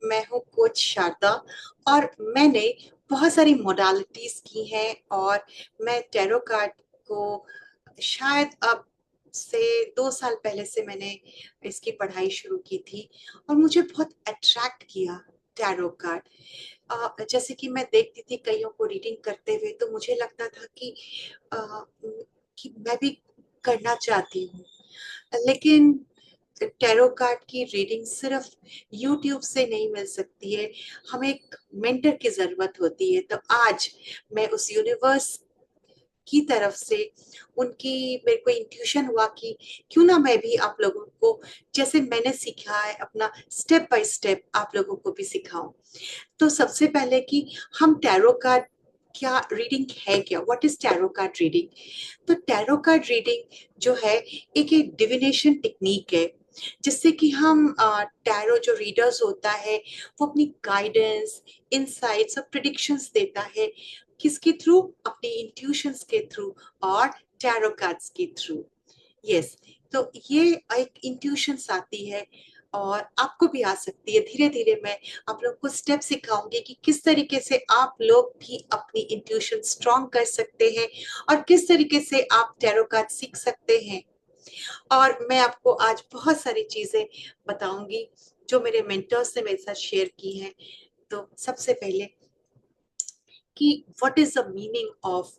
मैं हूँ कोच शारदा और मैंने बहुत सारी मोडालिटीज की हैं और मैं टैरो कार्ड को शायद अब से 2 साल पहले से मैंने इसकी पढ़ाई शुरू की थी और मुझे बहुत अट्रैक्ट किया टैरो कार्ड। जैसे कि मैं देखती थी कईयों को रीडिंग करते हुए तो मुझे लगता था अ, कि मैं भी करना चाहती हूँ, लेकिन टैरो कार्ड की रीडिंग सिर्फ यूट्यूब से नहीं मिल सकती है, हमें एक मेंटर की जरूरत होती है। तो आज मैं उस यूनिवर्स की तरफ से उनकी मेरे को इंट्यूशन हुआ कि क्यों ना मैं भी आप लोगों को जैसे मैंने सीखा है अपना स्टेप बाय स्टेप आप लोगों को भी सिखाऊं। तो सबसे पहले कि हम टैरो कार्ड क्या रीडिंग है, क्या what is tarot card reading. तो टैरो कार्ड रीडिंग जो है एक डिविनेशन टेक्निक है जिससे कि हम टैरो जो रीडर्स होता है वो अपनी गाइडेंस इनसाइट्स और प्रिडिक्शंस देता है, किसके थ्रू, अपनी इंट्यूशंस के थ्रू और टैरो कार्ड्स के थ्रू। यस, तो ये एक इंट्यूशंस आती है और आपको भी आ सकती है। धीरे धीरे मैं आप लोग को स्टेप सिखाऊंगी कि किस तरीके से आप लोग भी अपनी इंट्यूशन स्ट्रॉन्ग कर सकते हैं और किस तरीके से आप टैरो कार्ड सीख सकते हैं। और मैं आपको आज बहुत सारी चीजें बताऊंगी जो मेरे मेंटर्स ने मेरे साथ शेयर की हैं। तो सबसे पहले कि what is the meaning of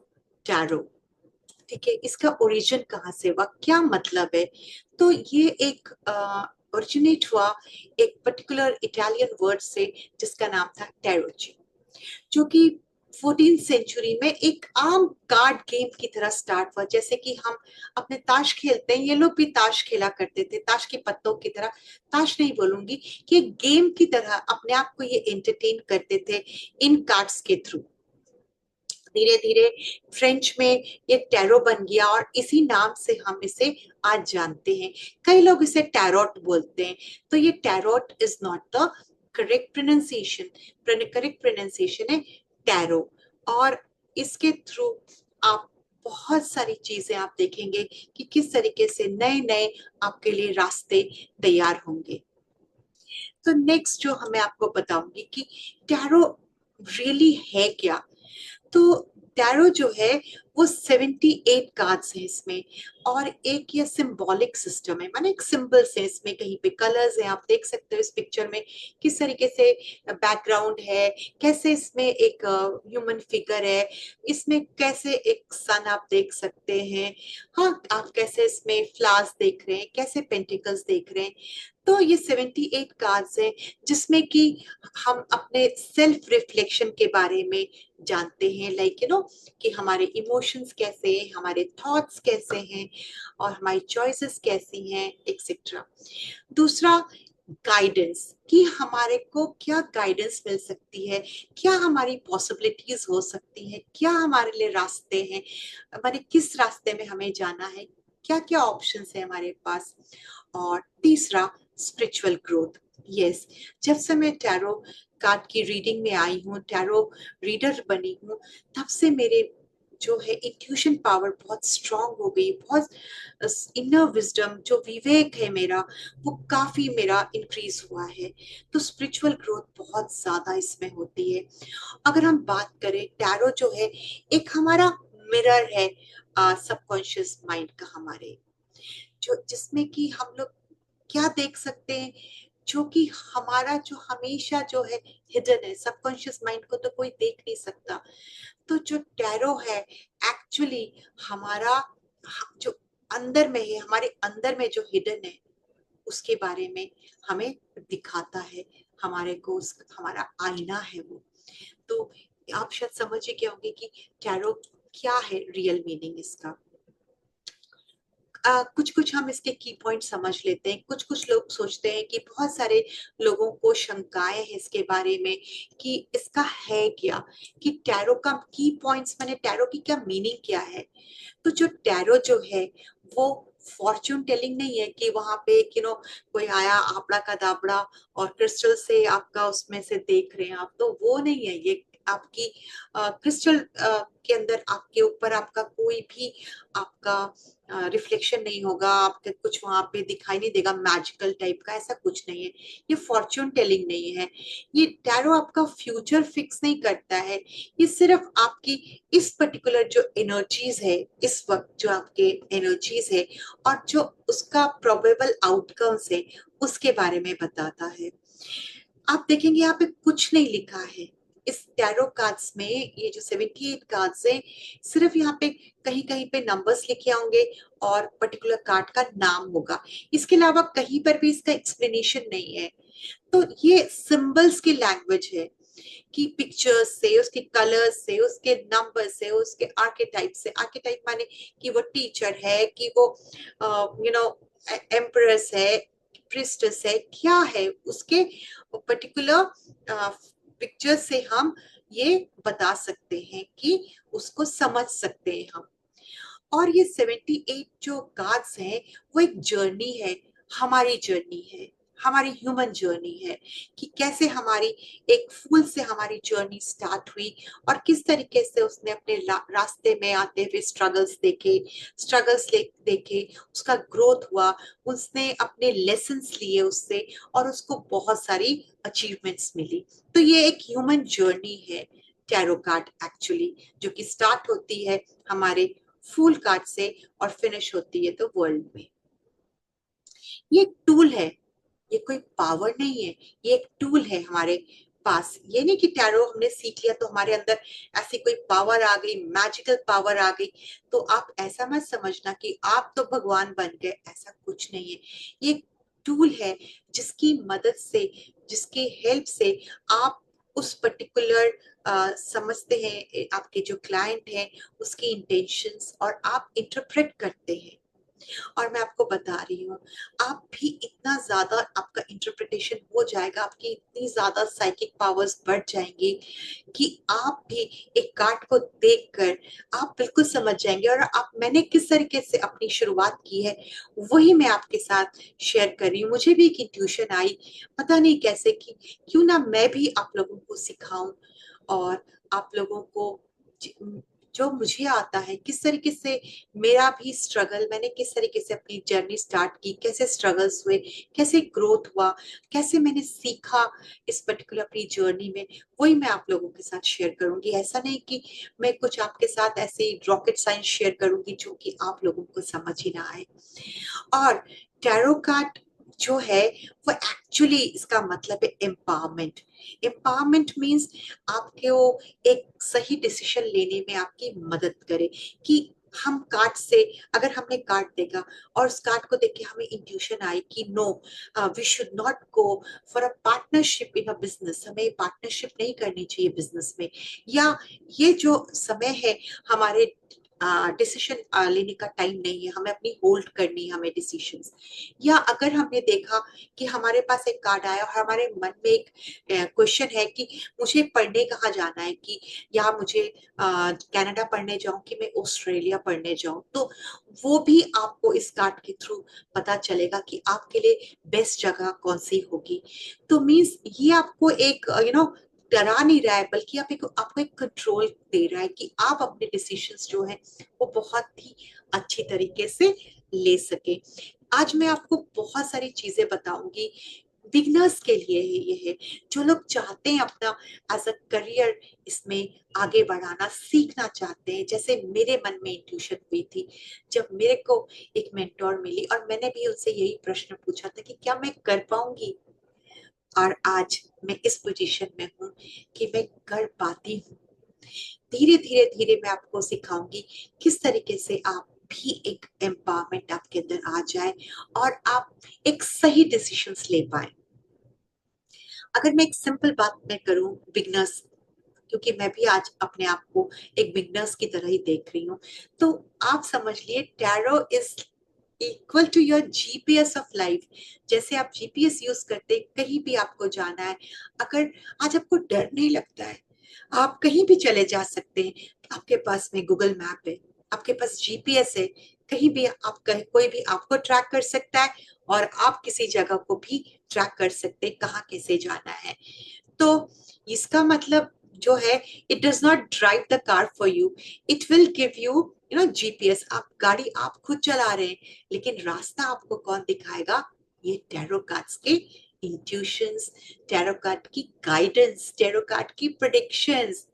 tarot. ठीक है, इसका ओरिजिन कहाँ से हुआ, क्या मतलब है। तो ये एक ओरिजिनेट हुआ एक पर्टिकुलर इटालियन वर्ड से जिसका नाम था टैरोची, जो कि 14th सेंचुरी में एक आम कार्ड गेम की तरह स्टार्ट हुआ। जैसे कि हम अपने ताश खेलते हैं, ये लोग भी ताश खेला करते थे, ताश के पत्तों की तरह, ताश नहीं बोलूंगी, कि गेम की तरह अपने आप को ये एंटरटेन करते थे इन कार्ड्स के थ्रू। धीरे धीरे फ्रेंच में ये टैरो बन गया और इसी नाम से हम इसे आज जानते हैं। कई लोग इसे टैरोट बोलते हैं। तो ये tarot is not the correct pronunciation, correct pronunciation है टैरो। और इसके थ्रू आप बहुत सारी चीजें आप देखेंगे कि किस तरीके से नए नए आपके लिए रास्ते तैयार होंगे। तो नेक्स्ट जो हमें आपको बताऊंगी कि टैरो रियली है क्या। तो टैरो जो है वो 78 कार्ड्स है इसमें और एक ये सिंबॉलिक सिस्टम है, माने एक सिंबल्स है इसमें, कहीं पे कलर्स हैं, आप देख सकते हो इस पिक्चर में किस तरीके से बैकग्राउंड है, कैसे इसमें एक ह्यूमन फिगर है, इसमें कैसे एक सन आप देख सकते हैं। हाँ, आप कैसे इसमें फ्लावर्स देख रहे हैं, कैसे पेंटिकल्स देख रहे हैं। तो ये 78 कार्ड्स हैं जिसमें कि हम अपने सेल्फ रिफ्लेक्शन के बारे में जानते हैं, लाइक यू नो, कि हमारे इमोशंस कैसे हैं, हमारे थॉट्स कैसे हैं और हमारी चॉइसेस कैसी हैं, एक्सेट्रा। दूसरा, गाइडेंस, कि हमारे को क्या गाइडेंस मिल सकती है, क्या हमारी पॉसिबिलिटीज हो सकती है, क्या हमारे लिए रास्ते हैं, हमारे किस रास्ते में हमें जाना है, क्या क्या ऑप्शंस है हमारे पास। और तीसरा, स्पिरिचुअल ग्रोथ। यस, जब से मैं टैरो कार्ड की रीडिंग में आई हूँ, टैरो रीडर बनी हूँ, तब से मेरे जो है इंट्यूशन पावर बहुत स्ट्रांग हो गई, बहुत इनर विजडम जो विवेक है मेरा वो काफी मेरा इंक्रीज हुआ है। तो स्पिरिचुअल ग्रोथ बहुत ज्यादा इसमें होती है। अगर हम बात करें, टैरो जो है एक हमारा मिरर है सबकॉन्शियस माइंड का, हमारे जो जिसमें कि हम लोग क्या देख सकते हैं, जो कि हमारा जो हमेशा जो है हिडन है, सबकॉन्शियस माइंड को तो कोई देख नहीं सकता। तो जो टैरो है एक्चुअली हमारा जो अंदर में है, हमारे अंदर में जो हिडन है उसके बारे में हमें दिखाता है, हमारे को हमारा आईना है वो। तो आप शायद समझ ही गए होंगे कि टैरो क्या है, रियल मीनिंग इसका। कुछ कुछ हम इसके की पॉइंट समझ लेते हैं। कुछ कुछ लोग सोचते हैं कि बहुत सारे लोगों को शंकाएं हैं इसके बारे में कि इसका है क्या, कि टैरो का की पॉइंट्स माने टैरो की क्या मीनिंग क्या है। तो जो टैरो जो है वो फॉर्च्यून टेलिंग नहीं है कि वहां पे कोई आया आपड़ा का दाबड़ा और क्रिस्टल से आपका उसमें से देख रहे हैं आप, तो वो नहीं है। ये आपकी क्रिस्टल के अंदर आपके ऊपर आपका कोई भी आपका रिफ्लेक्शन नहीं होगा, आपके कुछ वहां पे दिखाई नहीं देगा मैजिकल टाइप का, ऐसा कुछ नहीं है। ये फॉर्च्यून टेलिंग नहीं है। ये टैरो आपका फ्यूचर फिक्स नहीं करता है। ये सिर्फ आपकी इस पर्टिकुलर जो एनर्जीज है, इस वक्त जो आपके एनर्जीज है और जो उसका प्रोबेबल आउटकम्स है उसके बारे में बताता है। आप देखेंगे यहाँ पे कुछ नहीं लिखा है इस टैरो कार्ड्स में। ये जो 78 कार्ड्स है, सिर्फ यहाँ पे कहीं कहीं पे नंबर्स लिखे होंगे और पर्टिकुलर कार्ड का नाम होगा। इसके अलावा कहीं पर भी इसका एक्सप्लेनेशन नहीं है। तो ये सिंबल्स की लैंग्वेज है कि पिक्चर्स से, उसके कलर्स से, उसके नंबर से, उसके आर्केटाइप से। आर्केटाइप माने कि वो टीचर है, कि वो एम्परस है, प्रिस्टेस है, क्या है, उसके पर्टिकुलर पिक्चर से हम ये बता सकते हैं कि उसको समझ सकते हैं हम। और ये 78 जो कार्ड्स हैं वो एक जर्नी है, हमारी जर्नी है, हमारी ह्यूमन जर्नी है कि कैसे हमारी एक फूल से हमारी जर्नी स्टार्ट हुई और किस तरीके से उसने अपने रास्ते में आते हुए स्ट्रगल्स देखे, देखे, उसका ग्रोथ हुआ, उसने अपने लेसन्स लिए उससे और उसको बहुत सारी अचीवमेंट्स मिली। तो ये एक ह्यूमन जर्नी है टैरो कार्ड एक्चुअली, जो कि स्टार्ट होती है हमारे फूल कार्ड से और फिनिश होती है तो वर्ल्ड में। ये एक टूल है, ये कोई पावर नहीं है। ये एक टूल है हमारे पास। ये नहीं कि टैरो हमने सीख लिया तो हमारे अंदर ऐसी कोई पावर आ गई, मैजिकल पावर आ गई। तो आप ऐसा मत समझना कि आप तो भगवान बन गए, ऐसा कुछ नहीं है। ये एक टूल है जिसकी मदद से, जिसकी हेल्प से आप उस पर्टिकुलर समझते हैं आपके जो क्लाइंट हैं उसकी इंटेंशंस और आप इंटरप्रेट करते हैं। और मैं आपको बता रही हूँ, आप भी इतना ज्यादा आपका इंटरप्रिटेशन हो जाएगा, आपकी इतनी ज्यादा साइकिक पावर्स बढ़ जाएंगी कि आप भी एक कार्ड को देखकर आप बिल्कुल समझ जाएंगे। और आप, मैंने किस तरीके से अपनी शुरुआत की है वही मैं आपके साथ शेयर कर रही हूँ। मुझे भी एक इंट्यूशन आई, पता नहीं कैसे, कि क्यों ना मैं भी आप लोगों को सिखाऊं और आप लोगों को जो मुझे आता है किस तरीके से मेरा भी स्ट्रगल, मैंने किस तरीके से अपनी जर्नी स्टार्ट की, कैसे स्ट्रगल्स हुए, कैसे ग्रोथ हुआ, कैसे मैंने सीखा इस पर्टिकुलर अपनी जर्नी में, वही मैं आप लोगों के साथ शेयर करूंगी। ऐसा नहीं कि मैं कुछ आपके साथ ऐसे रॉकेट साइंस शेयर करूंगी जो कि आप लोगों को समझ ही ना आए। और टैरो कार्ड जो है वो एक्चुअली इसका मतलब है एम्पावरमेंट। एम्पावरमेंट मीन्स आपके वो एक सही डिसीजन लेने में आपकी मदद करे। कि हम कार्ड से, अगर हमने कार्ड देखा और उस कार्ड को देख के हमें इंट्यूशन आई कि no, we should not go for a partnership in a business, हमें पार्टनरशिप नहीं करनी चाहिए बिजनेस में, या ये जो समय है हमारे डिसीजन लेने का टाइम नहीं है, हमें अपनी होल्ड करनी है हमें डिसीजंस। या अगर हमने देखा कि हमारे पास एक कार्ड आया और हमारे मन में एक क्वेश्चन है कि मुझे पढ़ने कहाँ जाना है, कि या मुझे कनाडा पढ़ने जाऊं कि मैं ऑस्ट्रेलिया पढ़ने जाऊं, तो वो भी आपको इस कार्ड के थ्रू पता चलेगा कि आपके लिए बेस्ट जगह कौन सी होगी। तो मीन्स ये आपको एक डरा नहीं रहा है, बल्कि आपको एक कंट्रोल दे रहा है कि आप अपने डिसीजंस जो है वो बहुत ही अच्छी तरीके से ले सके। आज मैं आपको बहुत सारी चीजें बताऊंगी, बिगनर्स के लिए है ये है, जो लोग चाहते हैं अपना एज अ करियर इसमें आगे बढ़ाना, सीखना चाहते हैं। जैसे मेरे मन में इंट्यूशन हुई थी जब मेरे को एक मेंटोर मिली और मैंने भी उनसे यही प्रश्न पूछा था कि क्या मैं कर पाऊंगी। और आज मैं इस पोजीशन में हूँ कि मैं कर पाती हूँ। धीरे धीरे धीरे मैं आपको सिखाऊंगी किस तरीके से आप भी एक एम्पावरमेंट आपके अंदर आ जाए और आप एक सही डिसीजंस ले पाए। अगर मैं एक सिंपल बात मैं करूं बिगनर्स, क्योंकि मैं भी आज अपने आप को एक बिगनर्स की तरह ही देख रही हूँ, तो आप समझ लिए tarot is equal to your GPS of life. जैसे आप जीपीएस यूज करते हैं, कहीं भी आपको जाना है, अगर आज आपको डर नहीं लगता है, आप कहीं भी चले जा सकते हैं, आपके पास में गूगल मैप है, आपके पास जीपीएस है, कहीं भी आप कोई भी आपको ट्रैक कर सकता है और आप किसी जगह को भी ट्रैक कर सकते हैं कहाँ कैसे जाना है। तो इसका मतलब जो है it does not drive the car for you, it will give you GPS. आप गाड़ी आप खुद चला रहे हैं, लेकिन रास्ता आपको कौन दिखाएगा? ये टैरो कार्ड्स के इंट्यूशंस, टैरो कार्ड की गाइडेंस, टैरो कार्ड की प्रेडिक्शंस।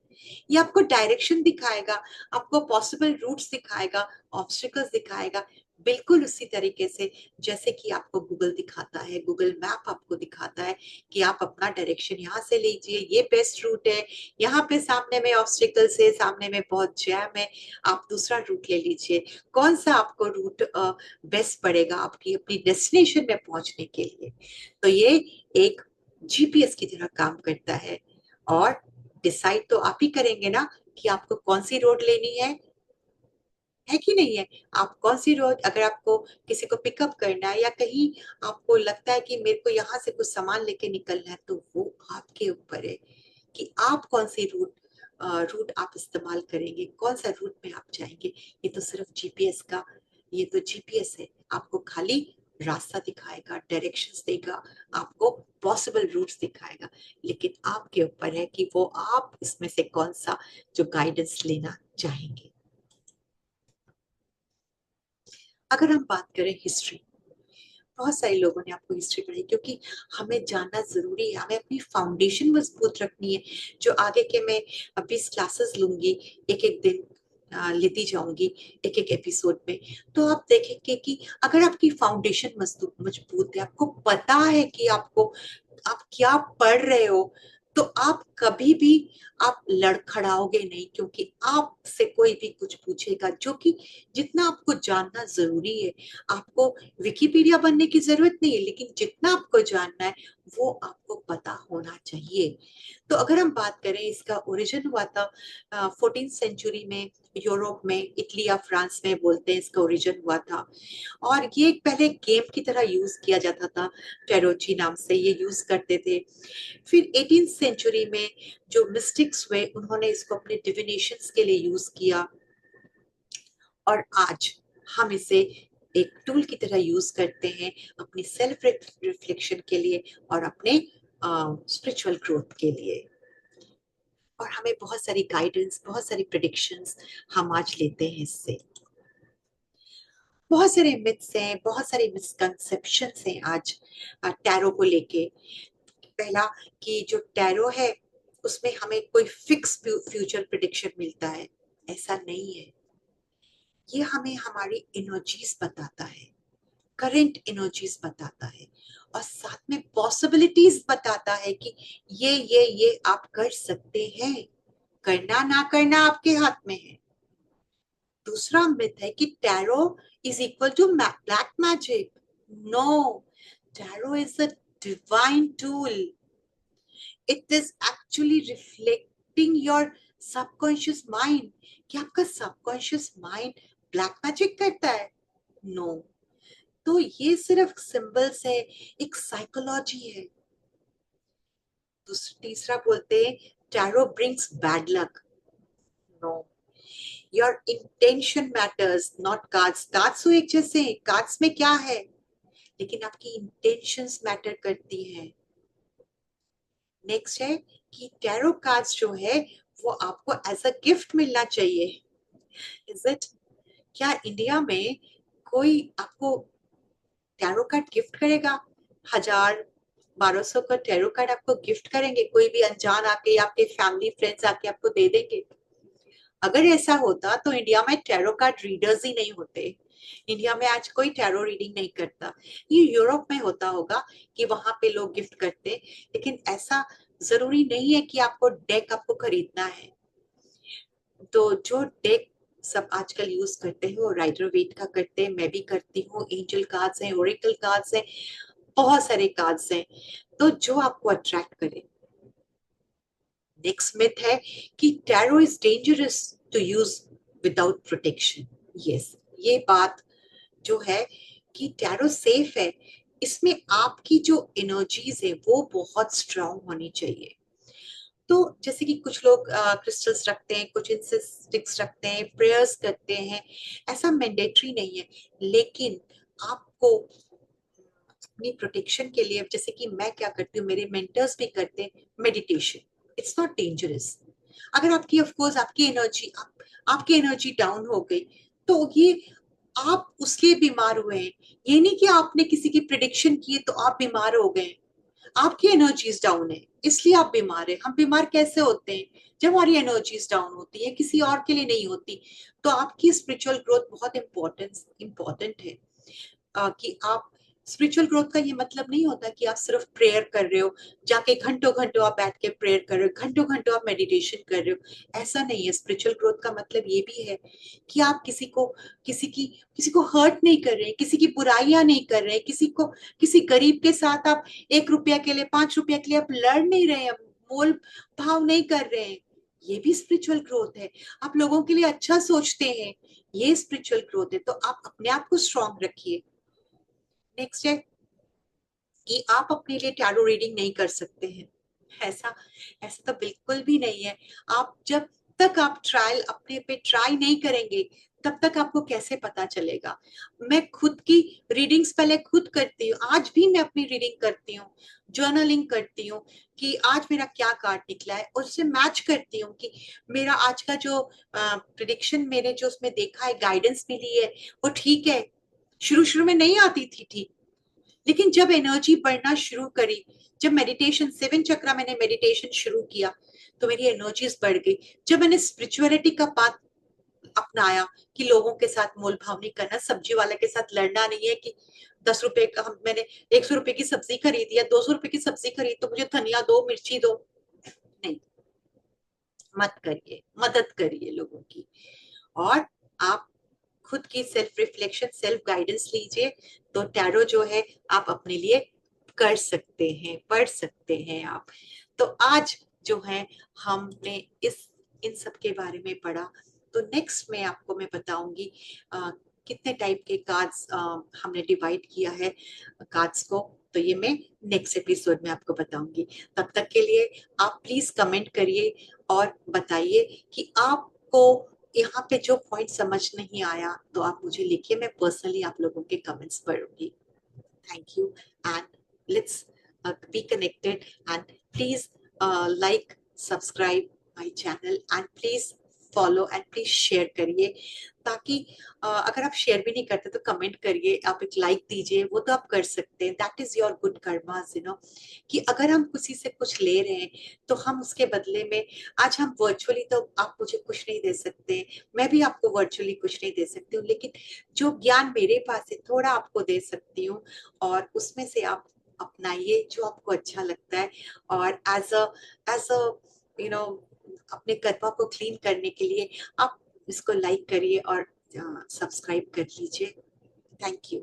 ये आपको डायरेक्शन दिखाएगा, आपको पॉसिबल रूट्स दिखाएगा, ऑब्स्टिकल्स दिखाएगा, बिल्कुल उसी तरीके से जैसे कि आपको गूगल दिखाता है। गूगल मैप आपको दिखाता है कि आप अपना डायरेक्शन यहाँ से लीजिए, ये बेस्ट रूट है, यहाँ पे सामने में ऑब्स्टिकल्स है, सामने में बहुत जैम है, आप दूसरा रूट ले लीजिए। कौन सा आपको रूट बेस्ट पड़ेगा आपकी अपनी डेस्टिनेशन में पहुंचने के लिए? तो ये एक जीपीएस की तरह काम करता है। और डिसाइड तो आप ही करेंगे ना कि आपको कौन सी रोड लेनी है कि नहीं है। आप कौन सी रोड, अगर आपको किसी को पिकअप करना है या कहीं आपको लगता है कि मेरे को यहाँ से कुछ सामान लेके निकलना है, तो वो आपके ऊपर है कि आप कौन सी रूट आप इस्तेमाल करेंगे, कौन सा रूट में आप जाएंगे। ये तो सिर्फ जीपीएस का, ये तो जीपीएस है, आपको खाली रास्ता दिखाएगा, डायरेक्शंस देगा, आपको पॉसिबल रूट्स दिखाएगा, लेकिन आपके ऊपर है कि वो आप इसमें से कौन सा जो गाइडेंस लेना चाहेंगे। अगर हम बात करें हिस्ट्री, बहुत सारे लोगों ने आपको हिस्ट्री पढ़ाई, क्योंकि हमें जानना जरूरी है, हमें अपनी फाउंडेशन मजबूत रखनी है। जो आगे के मैं 20 क्लासेस लूंगी, एक एक दिन लेती जाऊंगी, एक एक एपिसोड में, तो आप देखेंगे कि अगर आपकी फाउंडेशन मजबूत मजबूत है, आपको पता है कि आपको आप क्या पढ़ रहे हो, तो आप कभी भी आप लड़खड़ाओगे नहीं, क्योंकि आपसे कोई भी कुछ पूछेगा, जो कि जितना आपको जानना जरूरी है। आपको विकिपीडिया बनने की जरूरत नहीं है, लेकिन जितना आपको जानना है वो आपको पता होना चाहिए। तो अगर हम बात करें, इसका ओरिजिन हुआ था 14th सेंचुरी में, यूरोप में, इटली या फ्रांस में बोलते हैं इसका ओरिजिन हुआ था। और ये पहले गेम की तरह यूज किया जाता था, टेरोची नाम से ये यूज करते थे। फिर 18th सेंचुरी में जो मिस्टिक्स हुए, उन्होंने इसको अपने डिविनेशंस के लिए यूज किया, और आज हम इसे एक टूल की तरह यूज करते हैं अपनी सेल्फ रिफ्लेक्शन के लिए और अपने स्पिरिचुअल ग्रोथ के लिए। और हमें बहुत सारी गाइडेंस, बहुत सारी प्रिडिक्शंस हम आज लेते हैं इससे। बहुत सारे मिथ्स हैं, बहुत सारे मिसकंसेप्शंस हैं आज टैरो को लेके। पहला, कि जो टैरो है उसमें हमें कोई फिक्स फ्यूचर प्रिडिक्शन मिलता है, ऐसा नहीं है। ये हमें हमारी एनर्जीज बताता है, करंट एनर्जीज बताता है, और साथ में पॉसिबिलिटीज बताता है कि ये आप कर सकते हैं, करना ना करना आपके हाथ में है। दूसरा मिथ है कि tarot is equal to black magic. No, tarot is a divine tool. It is actually reflecting your subconscious mind. क्या आपका सबकॉन्शियस माइंड ब्लैक मैजिक करता है? No no. तो ये सिर्फ सिंबल्स है, एक साइकोलॉजी है। तीसरा बोलते हैं tarot brings bad luck. No, your intention matters, not cards. Cards तो एक जैसे हैं, कार्ड्स में क्या है, लेकिन आपकी इंटेंशंस मैटर करती हैं। नेक्स्ट है कि टैरो कार्ड्स जो है वो आपको एज अ गिफ्ट मिलना चाहिए। Is it? क्या इंडिया में कोई आपको टैरो कार्ड गिफ्ट करेगा? 1000 1200 का टैरो कार्ड आपको गिफ्ट करेंगे? कोई भी अनजान आके या आपके फैमिली फ्रेंड्स आके आपको दे देंगे? अगर ऐसा होता तो इंडिया में टैरो कार्ड रीडर्स ही नहीं होते। इंडिया में आज कोई टैरो रीडिंग नहीं करता। ये यूरोप में होता होगा कि वहां पे लोग गिफ्ट करते, लेकिन ऐसा जरूरी नहीं है कि आपको डेक आपको खरीदना है। तो जो डेक सब आजकल यूज करते हैं वो राइडर वेट का करते हैं, मैं भी करती हूँ। एंजल कार्ड्स हैं, ओरेकल कार्ड्स हैं, बहुत सारे कार्ड्स हैं, तो जो आपको अट्रैक्ट करे। नेक्स्ट मिथ है कि tarot is dangerous to use without protection. Yes, ये बात जो है कि टैरो सेफ है, इसमें आपकी जो एनर्जीज है वो बहुत स्ट्रांग होनी चाहिए। तो जैसे कि कुछ लोग क्रिस्टल्स रखते हैं, कुछ इंसेंस स्टिक्स रखते हैं, प्रेयर्स करते हैं, ऐसा मैंडेटरी नहीं है, लेकिन आपको अपनी प्रोटेक्शन के लिए, जैसे कि मैं क्या करती हूँ, मेरे मेंटर्स भी करते हैं, मेडिटेशन। It's not dangerous. अगर आपकी ऑफ कोर्स आपकी एनर्जी डाउन हो गई तो ये आप उसके लिए बीमार हुए हैं। ये नहीं कि आपने किसी की प्रिडिक्शन की तो आप बीमार हो गए। आपकी एनर्जीज डाउन है इसलिए आप बीमार है। हम बीमार कैसे होते हैं? जब हमारी एनर्जीज डाउन होती है, किसी और के लिए नहीं होती। तो आपकी स्पिरिचुअल ग्रोथ बहुत इंपॉर्टेंट है। कि आप स्पिरिचुअल ग्रोथ का ये मतलब नहीं होता कि आप सिर्फ प्रेयर कर रहे हो, जाके घंटों घंटों आप बैठ के प्रेयर कर रहे हो, घंटों घंटों आप मेडिटेशन कर रहे हो। ऐसा नहीं है। स्पिरिचुअल ग्रोथ का मतलब ये भी है कि आप किसी को हर्ट नहीं कर रहे हैं, किसी की बुराइयां नहीं कर रहे हैं, किसी गरीब के साथ आप 1 रुपया के लिए, 5 रुपया के लिए आप लड़ नहीं रहे हैं, मोल भाव नहीं कर रहे हैं। ये भी स्पिरिचुअल ग्रोथ है। आप लोगों के लिए अच्छा सोचते हैं, ये स्पिरिचुअल ग्रोथ है। तो आप अपने आप को स्ट्रांग रखिए। नेक्स्ट है कि आप अपने लिए टैरो रीडिंग नहीं कर सकते हैं। ऐसा ऐसा तो बिल्कुल भी नहीं है। आप जब तक आप ट्रायल अपने पे ट्राई नहीं करेंगे तब तक आपको कैसे पता चलेगा। मैं खुद की रीडिंग्स पहले खुद करती हूँ, आज भी मैं अपनी रीडिंग करती हूँ, जर्नलिंग करती हूँ कि आज मेरा क्या कार्ड निकला है, और उससे मैच करती हूँ कि मेरा आज का जो प्रिडिक्शन मेरे जो उसमें देखा है, गाइडेंस मिली है, वो ठीक है। शुरू शुरू में नहीं आती थी ठीक, लेकिन जब एनर्जी बढ़ना शुरू करी, जब मेडिटेशन 7 चक्रा मैंने मेडिटेशन शुरू किया तो मेरी एनर्जीज बढ़ गई। जब मैंने स्पिरिचुअलिटी का पाथ अपनाया कि लोगों के साथ मोल भाव नहीं करना, सब्जी वाले के साथ लड़ना नहीं है कि 10 रुपए का मैंने 100 रुपए की सब्जी खरीदी या 200 रुपए की सब्जी खरीदी तो मुझे धनिया दो, मिर्ची दो। नहीं, मत करिए, मदद करिए लोगों की। और आप खुद की सेल्फ रिफ्लेक्शन, सेल्फ गाइडेंस लीजिए। तो टैरो जो है आप अपने लिए कर सकते हैं, पढ़ सकते हैं आप। तो आज जो है हमने इन सब के बारे में पढ़ा। तो नेक्स्ट में आपको मैं बताऊंगी कितने टाइप के कार्ड्स हमने डिवाइड किया है कार्ड्स को। तो ये मैं नेक्स्ट एपिसोड में आपको बताऊंगी। तब तक के लिए आप प्लीज कमेंट करिए और बताइए कि आपको यहाँ पे जो पॉइंट समझ नहीं आया तो आप मुझे लिखिए, मैं पर्सनली आप लोगों के कमेंट्स पढ़ूंगी। Thank you and let's be connected and please like, subscribe my channel and please follow and please share करिए। ताकि अगर आप शेयर भी नहीं करते तो कमेंट करिए, आप एक लाइक दीजिए, वो तो आप कर सकते हैं। That is your good karmas, you know, कि अगर हम किसी से कुछ ले रहे हैं तो हम उसके बदले में, आज हम वर्चुअली तो आप मुझे कुछ नहीं दे सकते, मैं भी आपको वर्चुअली कुछ नहीं दे सकती हूँ, लेकिन जो ज्ञान मेरे पास है थोड़ा आपको दे सकती हूँ, और उसमें से आप अपनाइए जो आपको अच्छा लगता है। और एज अ यू नो अपने कर्मा को क्लीन करने के लिए आप इसको लाइक करिए और सब्सक्राइब कर लीजिए। Thank you.